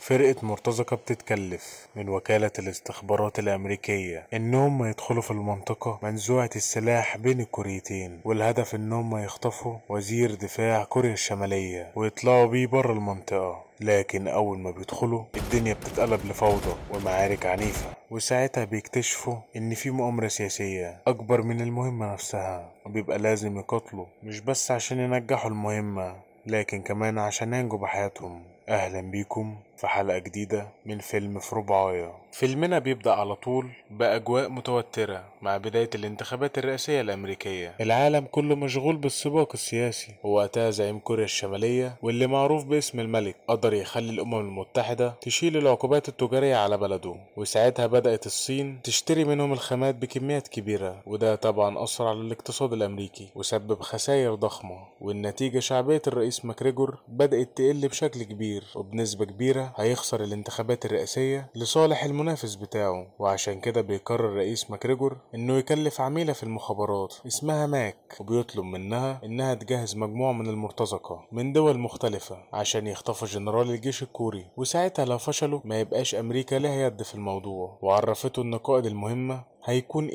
فرقة مرتزقة بتتكلف من وكالة الاستخبارات الأمريكية إنهم يدخلوا في المنطقة منزوعة السلاح بين الكوريتين، والهدف إنهم يخطفوا وزير دفاع كوريا الشمالية ويطلعوا بيه بره المنطقة. لكن أول ما بيدخلوا الدنيا بتتقلب لفوضى ومعارك عنيفة، وساعتها بيكتشفوا إن في مؤامرة سياسية أكبر من المهمة نفسها، وبيبقى لازم يقاتلوا مش بس عشان ينجحوا المهمة لكن كمان عشان ينجوا بحياتهم. أهلا بيكم في حلقة جديدة من فيلم في رباعية. فيلمنا بيبدأ على طول بأجواء متوترة مع بداية الانتخابات الرئاسية الأمريكية. العالم كله مشغول بالسباق السياسي، ووقتها زعيم كوريا الشمالية واللي معروف باسم الملك قدر يخلي الأمم المتحدة تشيل العقوبات التجارية على بلده، وساعتها بدأت الصين تشتري منهم الخامات بكميات كبيرة، وده طبعا أثر على الاقتصاد الأمريكي وسبب خسائر ضخمة. والنتيجة شعبية الرئيس ماكريجور بدأت تقل بشكل كبير، وبنسبة كبيرة هيخسر الانتخابات الرئاسية لصالح المنافس بتاعه. وعشان كده بيقرر رئيس ماكريجور انه يكلف عميلة في المخابرات اسمها ماك، وبيطلب منها انها تجهز مجموعة من المرتزقة من دول مختلفة عشان يخطفوا جنرال الجيش الكوري، وساعتها لو فشلوا ما يبقاش امريكا لها يد في الموضوع. وعرفته ان قائد المهمة هيكون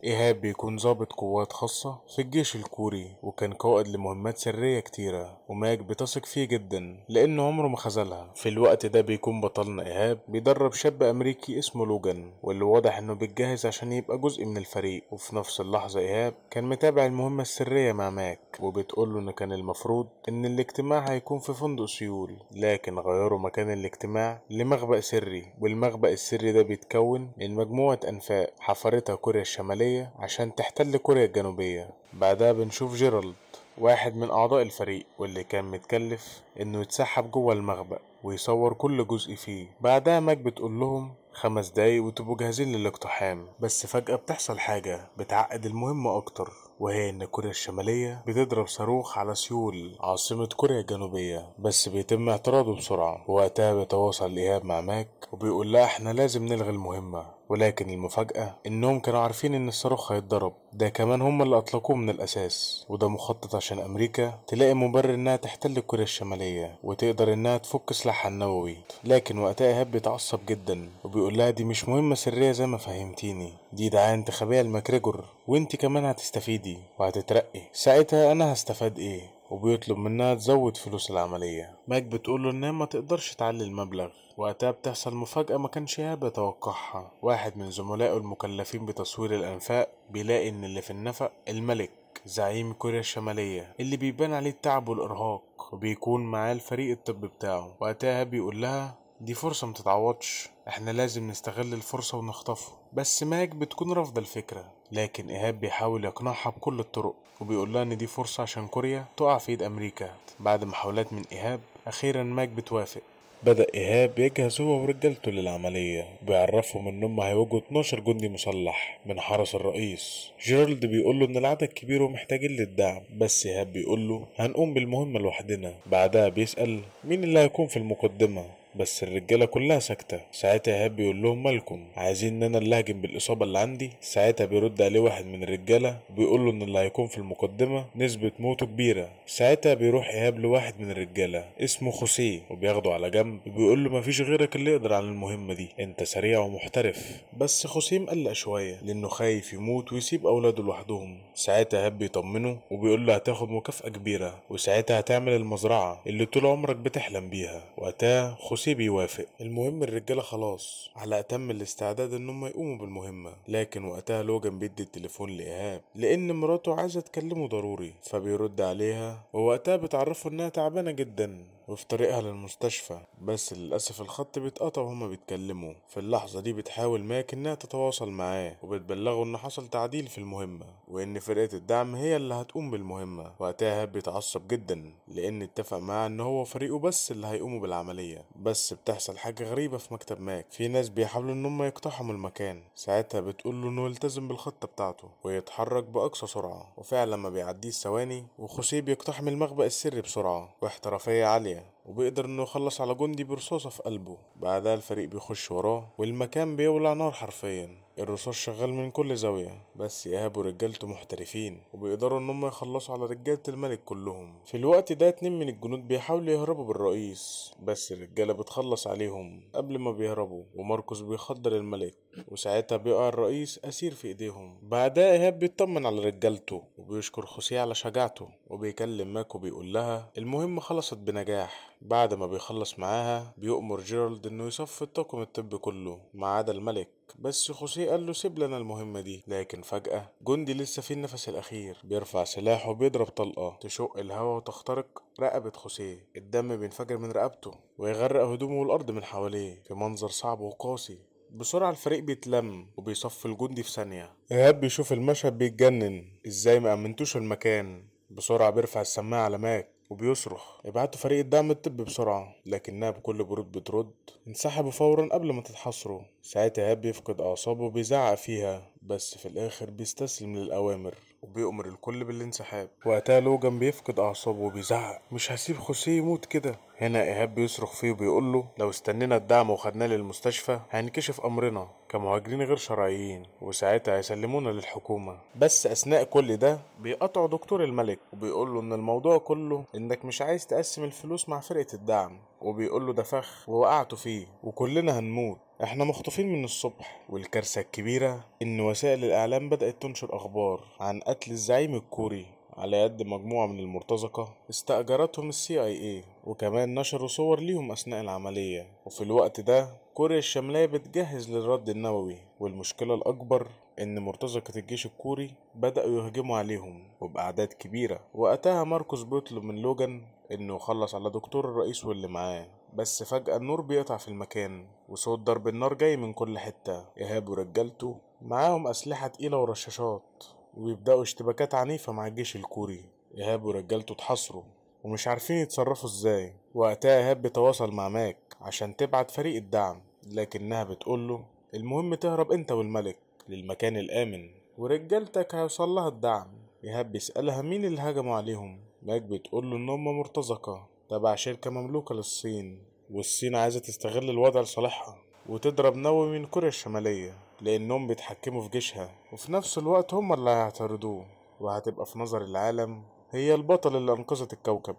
إيهاب بيكون ضابط قوات خاصة في الجيش الكوري، وكان قائد لمهمات سرية كتيرة، وماك بتثق فيه جدا لأنه عمره ما خذلها. في الوقت ده بيكون بطلنا إيهاب بيدرب شاب أمريكي اسمه لوجان، واللي واضح إنه بيتجهز عشان يبقى جزء من الفريق. وفي نفس اللحظة إيهاب كان متابع المهمة السرية مع ماك، وبتقوله إن كان المفروض إن الاجتماع هيكون في فندق سيول، لكن غيروا مكان الاجتماع لمخبأ سري. والمخبأ السري ده بيتكون من مجموعة أنفاق حفرتها كوريا الشمالية عشان تحتل كوريا الجنوبية. بعدها بنشوف جيرالد، واحد من أعضاء الفريق واللي كان متكلف إنه يتسحب جوه المخبأ ويصور كل جزء فيه. بعدها ماك بتقول لهم 5 دقايق وتبقوا جاهزين للاقتحام. بس فجأة بتحصل حاجة بتعقد المهمة أكتر، وهي إن كوريا الشمالية بتضرب صاروخ على سيول عاصمة كوريا الجنوبية، بس بيتم اعتراضه بسرعة. ووقتها بيتواصل إيهاب مع ماك وبيقول لها إحنا لازم نلغي المهمة. ولكن المفاجأة إنهم كانوا عارفين إن الصاروخ هيتضرب، ده كمان هم اللي أطلقوه من الأساس، وده مخطط عشان أمريكا تلاقي مبرر إنها تحتل كوريا الشمالية وتقدر إنها تفك سلاحها النووي. لكن وقتها إيهاب بيتعصب جدا وبيقول لها دي مش مهمة سرية زي ما فهمتيني، دي دعاية انتخابية لماكريجور، وانت كمان هتستفيدي وهتترقي. ساعتها أنا هستفاد إيه؟ وبيطلب منها تزود فلوس العملية. ماك بتقوله إنها ما تقدرش تعلي المبلغ. وقتها بتحصل مفاجأة ما كانش إيهاب يتوقعها. واحد من زملائه المكلفين بتصوير الأنفاق بيلاقي إن اللي في النفق الملك زعيم كوريا الشمالية اللي بيبان عليه التعب والإرهاق، وبيكون معاه الفريق الطبي بتاعه. وقتها بيقول لها دي فرصة متتعوضش، احنا لازم نستغل الفرصة ونخطفه. بس ماك بتكون رافضة الفكرة، لكن إيهاب بيحاول يقنعها بكل الطرق، وبيقول لها ان دي فرصة عشان كوريا تقع في ايد امريكا. بعد محاولات من إيهاب اخيرا ماك بتوافق. بدأ إيهاب يجهز هو ورجالته للعملية، بيعرفهم إنهم هيواجهوا 12 جندي مسلح من حرس الرئيس. جيرالد بيقوله إن العدد كبير ومحتاجين للدعم، بس إيهاب بيقوله هنقوم بالمهمة لوحدنا. بعدها بيسأل مين اللي هيكون في المقدمة، بس الرجالة كلها ساكتة. ساعتها إيهاب بيقول لهم مالكم عايزين ان انا اللي اهجم بالاصابة اللي عندي؟ ساعتها بيرد عليه واحد من الرجالة بيقول له ان اللي هيكون في المقدمة نسبة موته كبيرة. ساعتها بيروح إيهاب لواحد من الرجالة اسمه خوسيه وبياخده على جنب وبيقول له مفيش غيرك اللي يقدر على المهمة دي، انت سريع ومحترف. بس خوسيه مقلق شوية لانه خايف يموت ويسيب اولاده لوحدهم. ساعتها إيهاب بيطمنه وبيقول له هتاخد مكافأة كبيرة، وساعتها هتعمل المزرعة اللي طول عمرك بتحلم بيها. وقتها خوسيه بيوافق. المهم الرجالة خلاص على أتم الاستعداد إنهم يقوموا بالمهمة، لكن وقتها لوجان بيدي التليفون لإيهاب لأن مراته عايزة تكلمه ضروري، فبيرد عليها ووقتها بتعرفه إنها تعبانة جدا وفي طريقها للمستشفى. بس للأسف الخط بيتقطع وهما بيتكلموا. في اللحظة دي بتحاول ماك إنها تتواصل معاه وبتبلغه إن حصل تعديل في المهمة وإن فرقة الدعم هي اللي هتقوم بالمهمة. وقتها إيهاب بيتعصب جدا لأن اتفق معاه إن هو فريقه بس اللي هيقوموا بالعملية. بس بتحصل حاجة غريبة في مكتب ماك، في ناس بيحاولوا ان هم يقتحموا المكان. ساعتها بتقول له انه يلتزم بالخطة بتاعته ويتحرك بأقصى سرعة، وفعلا ما بيعديش ثواني وخوسيه بيقتحم المخبأ السري بسرعة واحترافية عالية. وبيقدر انه يخلص على جندي برصاصة في قلبه. بعدها الفريق بيخش وراه والمكان بيولع نار حرفيا، الرصاص شغال من كل زاوية. بس إيهاب ورجالته محترفين وبيقدروا ان هم يخلصوا على رجالة الملك كلهم. في الوقت ده 2 من الجنود بيحاولوا يهربوا بالرئيس، بس الرجالة بتخلص عليهم قبل ما بيهربوا، وماركوس بيخدر الملك، وساعتها بيقع الرئيس أسير في ايديهم. بعدها إيهاب بيطمن على رجالته وبيشكر خوسيه على شجاعته، وبيكلم ماكو بيقول لها المهمة خلصت بنجاح. بعد ما بيخلص معاها بيؤمر جيرالد انه يصفي الطاقم الطبي كله ما عدا الملك، بس خوسيه قال له سيب لنا المهمة دي. لكن فجأة جندي لسه في النفس الأخير بيرفع سلاحه وبيضرب طلقة تشق الهواء وتخترق رقبة خوسيه. الدم بينفجر من رقبته ويغرق هدومه والأرض من حواليه في منظر صعب وقاسي. بسرعة الفريق بيتلم وبيصفي الجندي في ثانية. إيهاب بيشوف المشهد بيتجنن، ازاي ما أمنتوش المكان. بسرعة بيرفع السماعة على ماك وبيصرخ ابعتوا فريق الدعم الطبي بسرعة، لكنها بكل برود بترد انسحبوا فورا قبل ما تتحاصروا. ساعتها إيهاب بيفقد أعصابه وبيزعق فيها، بس في الآخر بيستسلم للأوامر وبيأمر الكل بالانسحاب. وقتها لوجان بيفقد أعصابه وبيزعق مش هسيب خوسيه يموت كده. هنا إيهاب بيصرخ فيه وبيقول له لو استنينا الدعم وخدناه للمستشفى هينكشف أمرنا كمهاجرين غير شرعيين، وساعتها هيسلمونا للحكومة. بس أثناء كل ده بيقطعوا دكتور الملك وبيقول له إن الموضوع كله إنك مش عايز تقسم الفلوس مع فرقة الدعم، وبيقول له ده فخ ووقعتوا فيه وكلنا هنموت، احنا مخطوفين من الصبح. والكارثة الكبيرة ان وسائل الاعلام بدأت تنشر اخبار عن قتل الزعيم الكوري على يد مجموعة من المرتزقة استأجرتهم CIA، وكمان نشروا صور ليهم اثناء العملية. وفي الوقت ده كوريا الشمالية بتجهز للرد النووي، والمشكلة الاكبر ان مرتزقة الجيش الكوري بدأوا يهجموا عليهم وبأعداد كبيرة. وقتها ماركوس بيطلب من لوجان انه يخلص على دكتور الرئيس واللي معاه، بس فجأة النور بيقطع في المكان وصوت ضرب النار جاي من كل حتة. إيهاب ورجالته معاهم أسلحة تقيلة ورشاشات وبيبدأوا اشتباكات عنيفة مع الجيش الكوري. إيهاب ورجالته اتحصروا ومش عارفين يتصرفوا ازاي. وقتها إيهاب بيتواصل مع ماك عشان تبعت فريق الدعم، لكنها بتقوله المهم تهرب انت والملك للمكان الآمن ورجالتك هيوصل لها الدعم. إيهاب بيسألها مين اللي هجموا عليهم. ماك بتقوله إن هم مرتزقة تبع شركة مملوكة للصين، والصين عايزة تستغل الوضع لصالحها وتضرب نووي من كوريا الشمالية لأنهم بيتحكموا في جيشها، وفي نفس الوقت هم اللي هيعترضوه، وهتبقى في نظر العالم هي البطل اللي أنقذت الكوكب.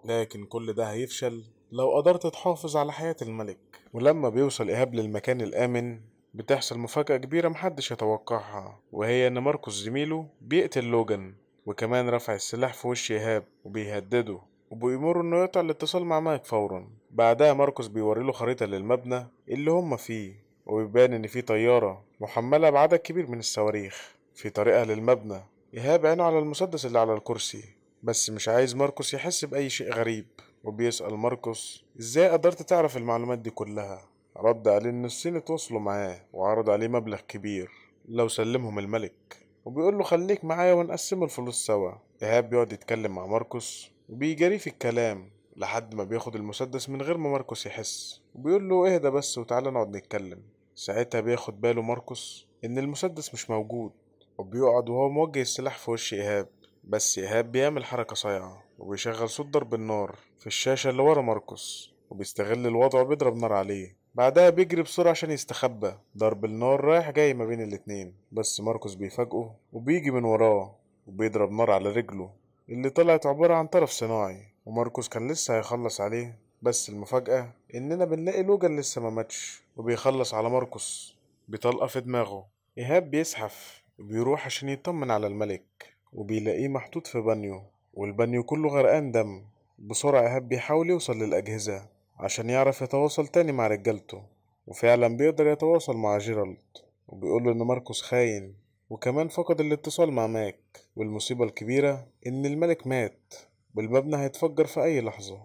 لكن كل ده هيفشل لو قدرت تحافظ على حياة الملك. ولما بيوصل إيهاب للمكان الآمن بتحصل مفاجأة كبيرة محدش يتوقعها، وهي إن ماركوس زميله بيقتل لوجان، وكمان رفع السلاح في وش إيهاب وبيهدده وبيأمره إنه يقطع الاتصال مع ماك فورا. بعدها ماركوس بيوريله خريطة للمبنى اللي هما فيه، وبيبان إن فيه طيارة محملة بعدد كبير من الصواريخ في طريقها للمبنى. إيهاب عينه على المسدس اللي على الكرسي، بس مش عايز ماركوس يحس بأي شيء غريب، وبيسأل ماركوس ازاي قدرت تعرف المعلومات دي كلها. رد عليه ان الصين اتواصلوا معاه وعرض عليه مبلغ كبير لو سلمهم الملك، وبيقول له خليك معايا ونقسم الفلوس سوا. ايهاب بيقعد يتكلم مع ماركوس وبيجري في الكلام لحد ما بياخد المسدس من غير ما ماركوس يحس، وبيقول له اهدى بس وتعالى نقعد نتكلم. ساعتها بياخد باله ماركوس ان المسدس مش موجود، وبيقعد وهو موجه السلاح في وش ايهاب، بس إيهاب بيعمل حركة صايعة وبيشغل صوت ضرب النار في الشاشة اللي ورا ماركوس، وبيستغل الوضع وبيضرب نار عليه. بعدها بيجري بسرعة عشان يستخبى. ضرب النار رايح جاي ما بين الاتنين، بس ماركوس بيفاجئه وبيجي من وراه وبيضرب نار على رجله اللي طلعت عبارة عن طرف صناعي، وماركوس كان لسه هيخلص عليه. بس المفاجأة إننا بنلاقي لوجان لسه ما ماتش وبيخلص على ماركوس بطلقة في دماغه. إيهاب بيزحف وبيروح عشان يطمن على الملك وبيلاقيه محطوط في بانيو، والبانيو كله غرقان دم. بسرعة إيهاب بيحاول يوصل للأجهزة عشان يعرف يتواصل تاني مع رجالته، وفعلا بيقدر يتواصل مع جيرالد وبيقوله إن ماركوس خاين، وكمان فقد الاتصال مع ماك. والمصيبة الكبيرة إن الملك مات والمبنى هيتفجر في أي لحظة.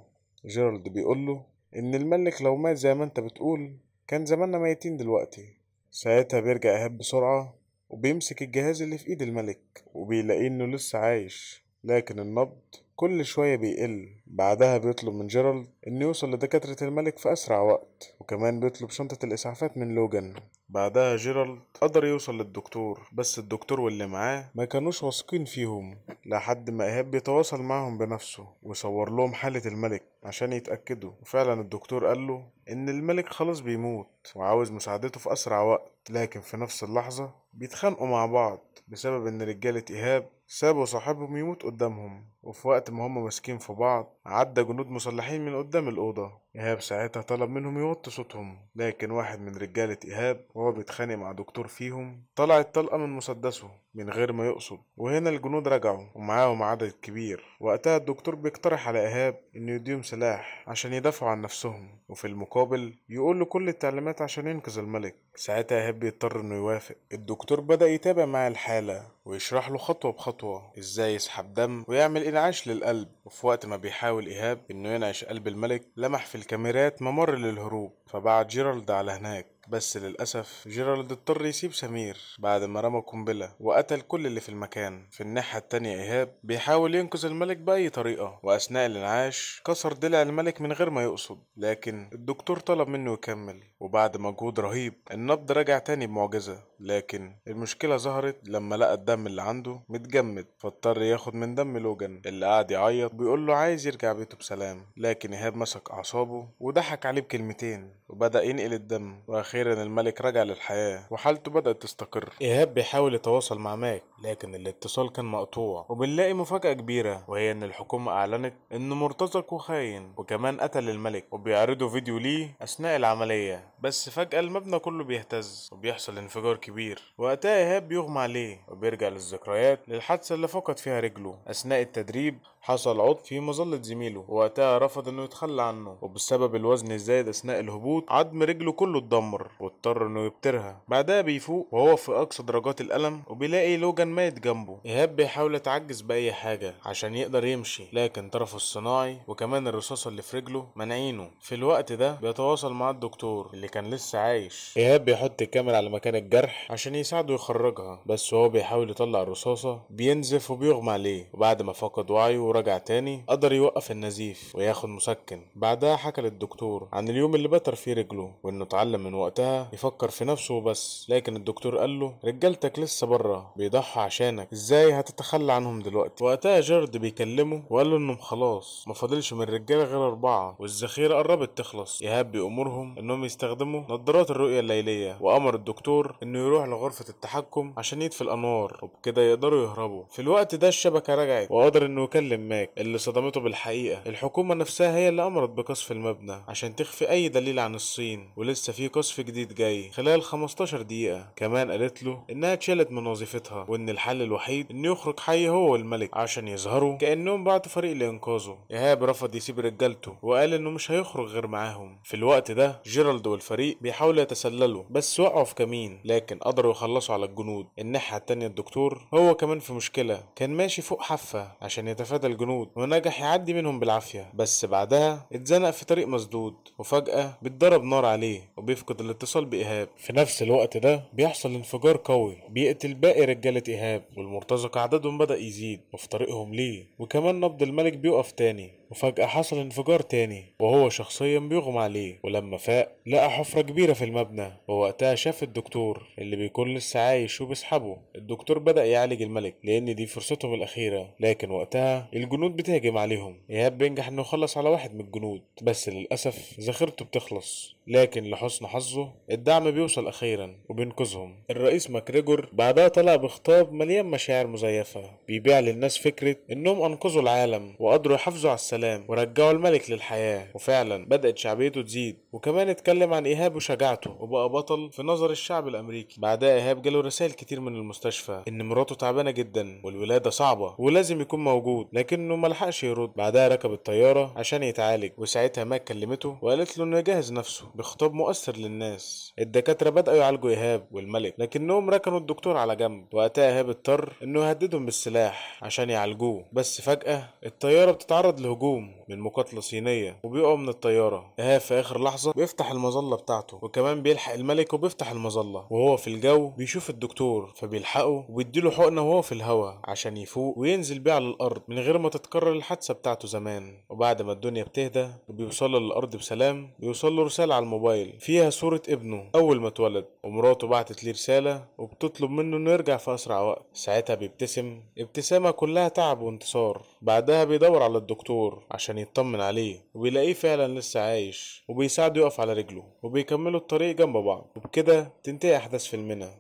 جيرالد بيقوله إن الملك لو مات زي ما أنت بتقول كان زماننا ميتين دلوقتي. ساعتها بيرجع إيهاب بسرعة وبيمسك الجهاز اللي في ايد الملك وبيلاقيه انه لسه عايش، لكن النبض كل شوية بيقل. بعدها بيطلب من جيرالد إنه يوصل لدكاترة الملك في أسرع وقت، وكمان بيطلب شنطة الإسعافات من لوجان. بعدها جيرالد قدر يوصل للدكتور، بس الدكتور واللي معاه ما كانوش واثقين فيهم، لحد ما إيهاب بيتواصل معهم بنفسه ويصور لهم حالة الملك عشان يتأكدوا. وفعلا الدكتور قال له إن الملك خلاص بيموت وعاوز مساعدته في أسرع وقت، لكن في نفس اللحظة بيتخانقوا مع بعض بسبب إن رجالة إيهاب سابوا صاحبهم يموت قدامهم. وفي وقت ما هما ماسكين في بعض عدى جنود مسلحين من قدام الأوضة. إيهاب ساعتها طلب منهم يوطوا صوتهم، لكن واحد من رجالة إيهاب وهو بيتخانق مع دكتور فيهم طلعت طلقة من مسدسه من غير ما يقصد، وهنا الجنود رجعوا ومعاهم عدد كبير. وقتها الدكتور بيقترح على إيهاب إنه يديهم سلاح عشان يدافعوا عن نفسهم، وفي المقابل يقول له كل التعليمات عشان ينقذ الملك. ساعتها إيهاب بيضطر إنه يوافق. الدكتور بدأ يتابع معاه الحالة ويشرح له خطوة بخطوة ازاي يسحب دم ويعمل انعاش للقلب. وفي وقت ما بيحاول ايهاب انه ينعش قلب الملك لمح في الكاميرات ممر للهروب، فبعت جيرالد على هناك. بس للأسف جيرالد اضطر يسيب سمير بعد ما رمى قنبلة وقتل كل اللي في المكان. في الناحية التانية إيهاب بيحاول ينقذ الملك بأي طريقة، وأثناء الإنعاش كسر ضلع الملك من غير ما يقصد، لكن الدكتور طلب منه يكمل. وبعد مجهود رهيب النبض رجع تاني بمعجزة، لكن المشكلة ظهرت لما لقى الدم اللي عنده متجمد، فاضطر ياخد من دم لوجان اللي قاعد يعيط بيقول له عايز يرجع بيته بسلام. لكن إيهاب مسك أعصابه وضحك عليه بكلمتين وبدأ ينقل الدم، وأخيرا الملك رجع للحياة وحالته بدأت تستقر. إيهاب بيحاول يتواصل مع ماك، لكن الاتصال كان مقطوع. وبنلاقي مفاجأة كبيرة، وهي إن الحكومة أعلنت إنه مرتزق وخاين وكمان قتل الملك، وبيعرضوا فيديو ليه أثناء العملية. بس فجأة المبنى كله بيهتز وبيحصل انفجار كبير. وقتها إيهاب بيغمى عليه وبيرجع للذكريات للحادثة اللي فقد فيها رجله أثناء التدريب. حصل عطل في مظلة زميله، ووقتها رفض انه يتخلى عنه، وبسبب الوزن الزايد اثناء الهبوط عظم رجله كله اتدمر واضطر انه يبترها. بعدها بيفوق وهو في اقصى درجات الالم وبيلاقي لوجان ميت جنبه. ايهاب بيحاول يتعجز باي حاجه عشان يقدر يمشي، لكن طرفه الصناعي وكمان الرصاصه اللي في رجله منعينه. في الوقت ده بيتواصل مع الدكتور اللي كان لسه عايش. ايهاب بيحط الكاميرا على مكان الجرح عشان يساعده يخرجها، بس وهو بيحاول يطلع الرصاصه بينزف وبيغمى عليه. وبعد ما فقد وعيه ورجع تاني قدر يوقف النزيف وياخد مسكن. بعدها حكى للدكتور عن اليوم اللي بتر فيه رجله، وانه اتعلم من وقتها يفكر في نفسه وبس. لكن الدكتور قال له رجالتك لسه بره بيضحوا عشانك، ازاي هتتخلى عنهم دلوقتي؟ وقتها جارد بيكلمه وقال له انهم خلاص ما فاضلش من الرجاله غير 4 والذخيره قربت تخلص. ايهاب بيأمرهم انهم يستخدموا نظارات الرؤيه الليليه، وامر الدكتور انه يروح لغرفه التحكم عشان يطفي الانوار، وبكده يقدروا يهربوا. في الوقت ده الشبكه رجعت وقدر انه يكلم ماك اللي صدمته بالحقيقة. الحكومة نفسها هي اللي أمرت بقصف المبنى عشان تخفي أي دليل عن الصين، ولسه في قصف جديد جاي خلال 15 دقيقة. كمان قالت له إنها اتشالت من وظيفتها، وإن الحل الوحيد إنه يخرج حي هو والملك عشان يظهروا كأنهم بعتوا فريق لإنقاذه. إيهاب رفض يسيب رجالته وقال إنه مش هيخرج غير معاهم. في الوقت ده جيرالد والفريق بيحاولوا يتسللوا بس وقعوا في كمين، لكن قدروا يخلصوا على الجنود. الناحية التانية الدكتور هو كمان في مشكلة، كان ماشي فوق حافة عشان يتفادى الجنود ونجح يعدي منهم بالعافية، بس بعدها اتزنق في طريق مسدود وفجأة بيتضرب نار عليه وبيفقد الاتصال بإيهاب. في نفس الوقت ده بيحصل انفجار قوي بيقتل باقي رجالة إيهاب، والمرتزقة عددهم بدأ يزيد وفي طريقهم ليه، وكمان نبض الملك بيقف تاني. وفجأة حصل انفجار تاني وهو شخصيا بيغمى عليه، ولما فاق لقى حفرة كبيرة في المبنى. ووقتها شاف الدكتور اللي بيكون لسه عايش وبيسحبه. الدكتور بدأ يعالج الملك لأن دي فرصتهم الأخيرة، لكن وقتها الجنود بتهجم عليهم. إيهاب بينجح إنه يخلص على واحد من الجنود، بس للأسف ذاكرته بتخلص، لكن لحسن حظه الدعم بيوصل أخيرا وبينقذهم. الرئيس ماكريجور بعدها طلع بخطاب مليان مشاعر مزيفة بيبيع للناس فكرة إنهم أنقذوا العالم وقدروا يحافظوا على السلام ورجعوا الملك للحياة. وفعلا بدأت شعبيته تزيد، وكمان اتكلم عن إيهاب وشجاعته وبقى بطل في نظر الشعب الأمريكي. بعدها إيهاب جاله رسائل كتير من المستشفى إن مراته تعبانة جدا والولادة صعبة ولازم يكون موجود، لكنه ملحقش يرد. بعدها ركب الطيارة عشان يتعالج، وساعتها ماك كلمته وقالت له إنه يجهز نفسه بخطاب مؤثر للناس. الدكاترة بدأوا يعالجوا إيهاب والملك، لكنهم ركنوا الدكتور على جنب. وقتها إيهاب اضطر إنه يهددهم بالسلاح عشان يعالجوه، بس فجأة الطيارة بتتعرض لهجوم هجوم من مقاتلة صينية وبيقعوا من الطيارة. إيهاب في آخر لحظة بيفتح المظلة بتاعته، وكمان بيلحق الملك وبيفتح المظلة، وهو في الجو بيشوف الدكتور فبيلحقه وبيديله حقنة وهو في الهوا عشان يفوق وينزل بيه على الأرض من غير ما تتكرر الحادثة بتاعته زمان. وبعد ما الدنيا بتهدى وبيوصل للأرض بسلام، بيوصل له رسالة على الموبايل فيها صورة ابنه أول ما اتولد، ومراته بعتت ليه رسالة وبتطلب منه إنه يرجع في أسرع وقت. ساعتها بيبتسم ابتسامة كلها تعب وانتصار. بعدها بيدور على الدكتور عشان يطمن عليه، وبيلاقيه فعلا لسه عايش وبيساعده يقف على رجله، وبيكملوا الطريق جنب بعض. وبكده تنتهي أحداث فيلمنا.